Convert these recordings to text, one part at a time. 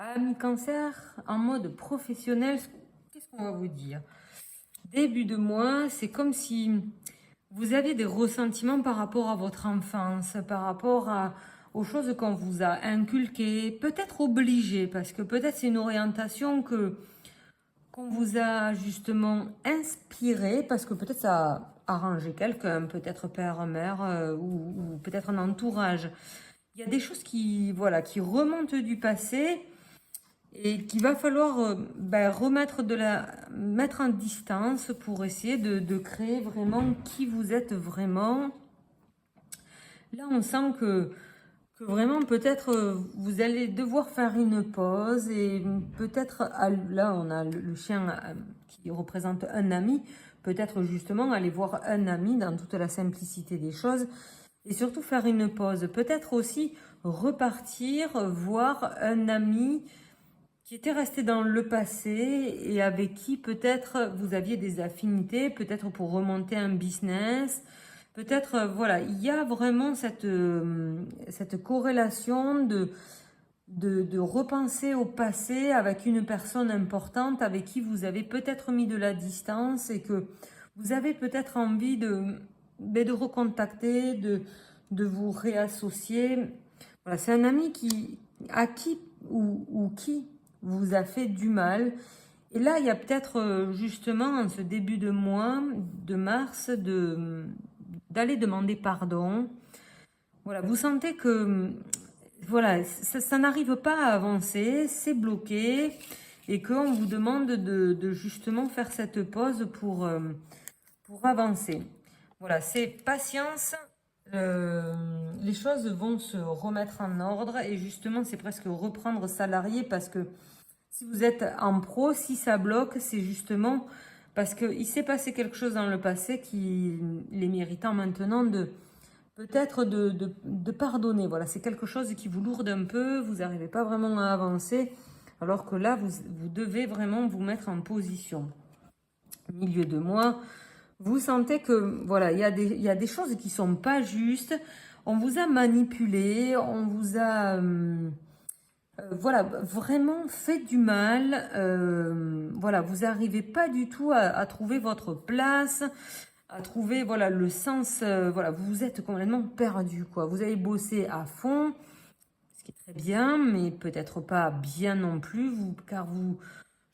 Ami Cancer, en mode professionnel, qu'est-ce qu'on va vous dire? Début de mois, c'est comme si vous aviez des ressentiments par rapport à votre enfance, par rapport aux choses qu'on vous a inculquées, peut-être obligées, parce que peut-être c'est une orientation qu'on vous a justement inspirée, parce que peut-être ça a arrangé quelqu'un, peut-être père, mère, ou peut-être un entourage. Il y a des choses qui remontent du passé et qu'il va falloir mettre en distance pour essayer de créer vraiment qui vous êtes vraiment. Là, on sent que vraiment peut-être vous allez devoir faire une pause et peut-être, là, on a le chien qui représente un ami, peut-être justement aller voir un ami dans toute la simplicité des choses et surtout faire une pause. Peut-être aussi repartir, voir un ami qui était resté dans le passé et avec qui peut-être vous aviez des affinités, peut-être pour remonter un business, peut-être, voilà, il y a vraiment cette corrélation de repenser au passé avec une personne importante avec qui vous avez peut-être mis de la distance et que vous avez peut-être envie de recontacter, de vous réassocier. Voilà, c'est un ami à qui ou qui vous a fait du mal. Et là, il y a peut-être justement en ce début de mois de mars d'aller demander pardon. Voilà, vous sentez que voilà, ça n'arrive pas à avancer, c'est bloqué et qu'on vous demande de justement faire cette pause pour avancer. Voilà, c'est patience. Les choses vont se remettre en ordre et justement, c'est presque reprendre salarié parce que si vous êtes en pro, si ça bloque, c'est justement parce qu'il s'est passé quelque chose dans le passé qui les méritant maintenant de peut-être de pardonner. Voilà, c'est quelque chose qui vous lourde un peu, vous n'arrivez pas vraiment à avancer, alors que là, vous devez vraiment vous mettre en position. Milieu de mois, vous sentez que voilà, il y a des choses qui sont pas justes. On vous a manipulé, on vous a voilà, vraiment fait du mal. Voilà, vous n'arrivez pas du tout à trouver votre place, à trouver voilà le sens. Voilà, vous êtes complètement perdu quoi. Vous avez bossé à fond, ce qui est très bien, mais peut-être pas bien non plus, car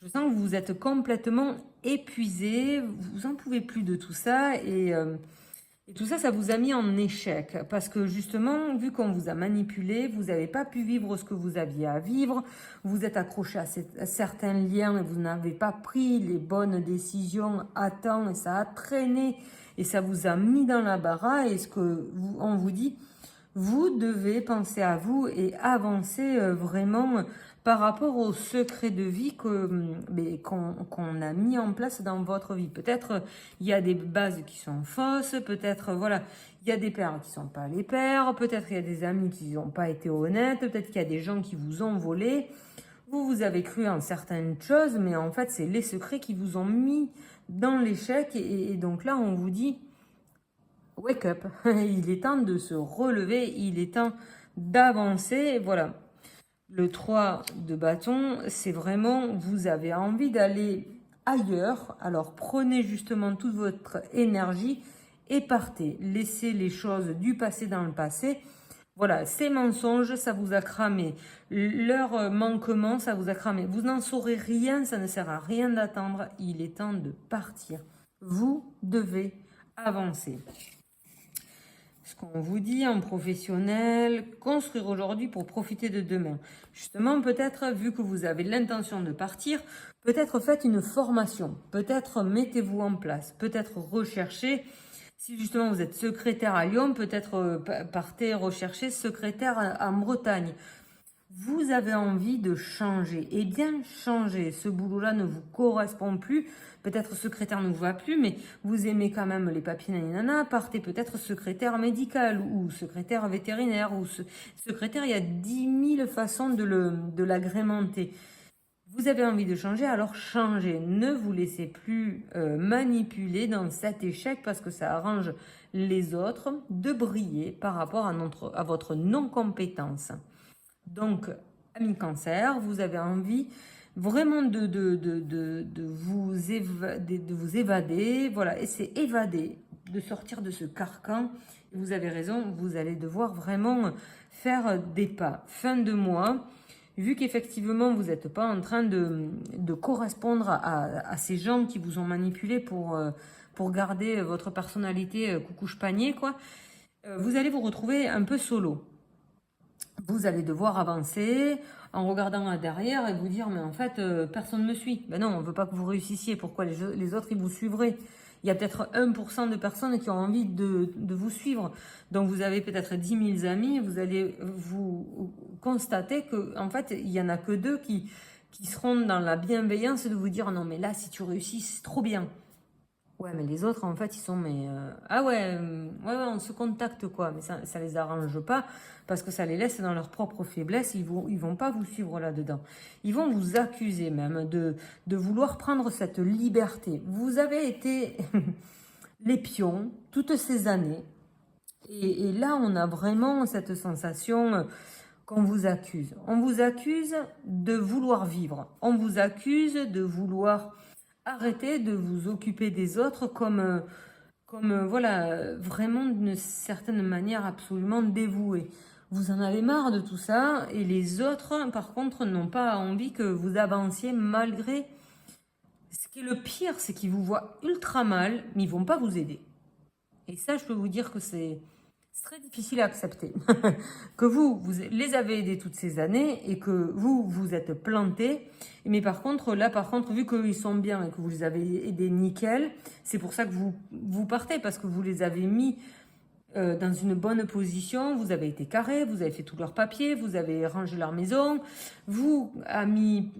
je sens que vous êtes complètement épuisé, vous en pouvez plus de tout ça et tout ça, ça vous a mis en échec parce que justement, vu qu'on vous a manipulé, vous n'avez pas pu vivre ce que vous aviez à vivre, vous êtes accroché à certains liens et vous n'avez pas pris les bonnes décisions à temps et ça a traîné et ça vous a mis dans la baraque et on vous dit, vous devez penser à vous et avancer vraiment par rapport au secret de vie qu'on a mis en place dans votre vie. Peut-être il y a des bases qui sont fausses, peut-être voilà, il y a des pères qui sont pas les pères, peut-être il y a des amis qui n'ont pas été honnêtes, peut-être qu'il y a des gens qui vous ont volé. Vous avez cru en certaines choses, mais en fait c'est les secrets qui vous ont mis dans l'échec et donc là on vous dit wake up, il est temps de se relever, il est temps d'avancer. Voilà. Le 3 de bâton, c'est vraiment, vous avez envie d'aller ailleurs. Alors prenez justement toute votre énergie et partez. Laissez les choses du passé dans le passé. Voilà, ces mensonges, ça vous a cramé. Leur manquement, ça vous a cramé. Vous n'en saurez rien, ça ne sert à rien d'attendre. Il est temps de partir. Vous devez avancer. Ce qu'on vous dit en professionnel, construire aujourd'hui pour profiter de demain. Justement, peut-être, vu que vous avez l'intention de partir, peut-être faites une formation, peut-être mettez-vous en place, peut-être recherchez. Si justement vous êtes secrétaire à Lyon, peut-être partez rechercher secrétaire en Bretagne. Vous avez envie de changer. Eh bien, changer. Ce boulot-là ne vous correspond plus. Peut-être secrétaire ne vous va plus, mais vous aimez quand même les papiers nanana. Partez peut-être secrétaire médical ou secrétaire vétérinaire ou secrétaire. Il y a 10 000 façons de l'agrémenter. Vous avez envie de changer, alors changez. Ne vous laissez plus manipuler dans cet échec parce que ça arrange les autres de briller par rapport à votre non-compétence. Donc, Ami Cancer, vous avez envie vraiment de vous évader, voilà, et c'est évader, de sortir de ce carcan. Vous avez raison, vous allez devoir vraiment faire des pas. Fin de mois, vu qu'effectivement vous n'êtes pas en train de correspondre à ces gens qui vous ont manipulé pour garder votre personnalité coucouche panier, quoi, vous allez vous retrouver un peu solo. Vous allez devoir avancer en regardant derrière et vous dire mais en fait personne ne me suit. Ben non, on ne veut pas que vous réussissiez. Pourquoi les autres ils vous suivraient? Il y a peut-être 1% de personnes qui ont envie de vous suivre. Donc vous avez peut-être 10 000 amis, vous allez vous constater que en fait il n'y en a que 2 qui seront dans la bienveillance de vous dire non mais là si tu réussis c'est trop bien. Ouais, mais les autres, en fait, ils sont, mais... ah ouais, ouais, on se contacte, quoi. Mais ça les arrange pas, parce que ça les laisse dans leur propre faiblesse. Ils vont pas vous suivre là-dedans. Ils vont vous accuser même de vouloir prendre cette liberté. Vous avez été les pions toutes ces années. Et là, on a vraiment cette sensation qu'on vous accuse. On vous accuse de vouloir vivre. On vous accuse de vouloir... Arrêtez de vous occuper des autres comme voilà, vraiment d'une certaine manière absolument dévouée. Vous en avez marre de tout ça et les autres, par contre, n'ont pas envie que vous avanciez malgré... Ce qui est le pire, c'est qu'ils vous voient ultra mal, mais ils vont pas vous aider. Et ça, je peux vous dire que c'est très difficile à accepter. Que vous les avez aidés toutes ces années et que vous êtes plantés. Mais par contre, là, vu qu'ils sont bien et que vous les avez aidés nickel, c'est pour ça que vous partez, parce que vous les avez mis dans une bonne position, vous avez été carré, vous avez fait tous leurs papiers, vous avez rangé leur maison. Vous, ami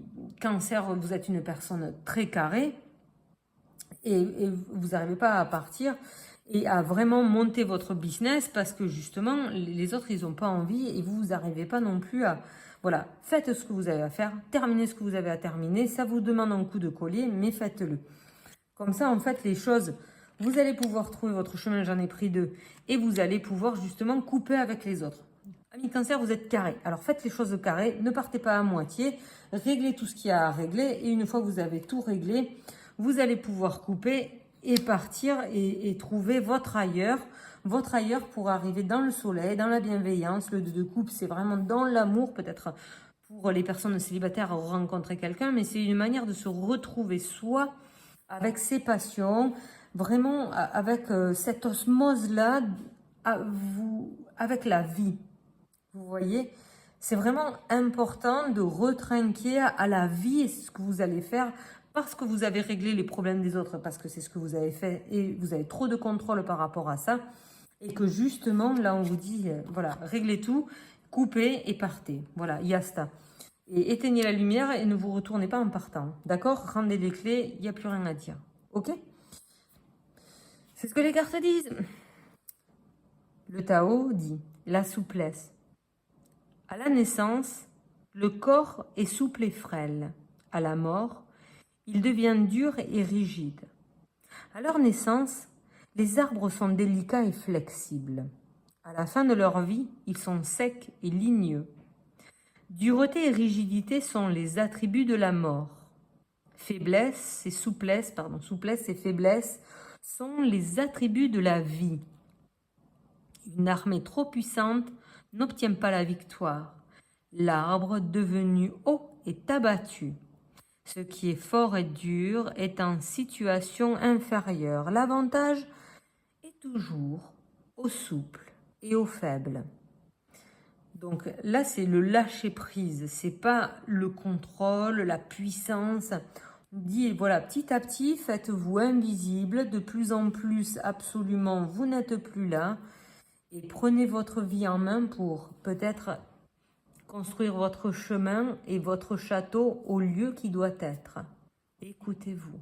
Cancer, vous êtes une personne très carrée et vous n'arrivez pas à partir et à vraiment monter votre business parce que justement, les autres, ils n'ont pas envie et vous n'arrivez pas non plus à... Voilà, faites ce que vous avez à faire, terminez ce que vous avez à terminer. Ça vous demande un coup de collier, mais faites-le. Comme ça, en fait, les choses, vous allez pouvoir trouver votre chemin, j'en ai pris 2, et vous allez pouvoir justement couper avec les autres. Ami Cancer, vous êtes carré. Alors faites les choses carré, ne partez pas à moitié, réglez tout ce qu'il y a à régler, et une fois que vous avez tout réglé, vous allez pouvoir couper et partir et trouver votre ailleurs pour arriver dans le soleil, dans la bienveillance. Le 2 de coupe, c'est vraiment dans l'amour, peut-être pour les personnes célibataires rencontrer quelqu'un, mais c'est une manière de se retrouver soi avec ses passions, vraiment avec cette osmose-là avec la vie. Vous voyez, c'est vraiment important de retrinquer à la vie et c'est ce que vous allez faire parce que vous avez réglé les problèmes des autres, parce que c'est ce que vous avez fait et vous avez trop de contrôle par rapport à ça. Et que justement, là, on vous dit, voilà, réglez tout, coupez et partez. Voilà, yasta. Et éteignez la lumière et ne vous retournez pas en partant. D'accord? Rendez les clés, il n'y a plus rien à dire. Ok? C'est ce que les cartes disent. Le Tao dit la souplesse. À la naissance, le corps est souple et frêle. À la mort, il devient dur et rigide. À leur naissance, les arbres sont délicats et flexibles. À la fin de leur vie, ils sont secs et ligneux. Dureté et rigidité sont les attributs de la mort. Souplesse et faiblesse sont les attributs de la vie. Une armée trop puissante n'obtient pas la victoire. L'arbre devenu haut est abattu. Ce qui est fort et dur est en situation inférieure. L'avantage est toujours au souple et au faible. Donc là, c'est le lâcher-prise. C'est pas le contrôle, la puissance. On dit, voilà, petit à petit, faites-vous invisible. De plus en plus, absolument, vous n'êtes plus là. Et prenez votre vie en main pour peut-être construire votre chemin et votre château au lieu qui doit être. Écoutez-vous.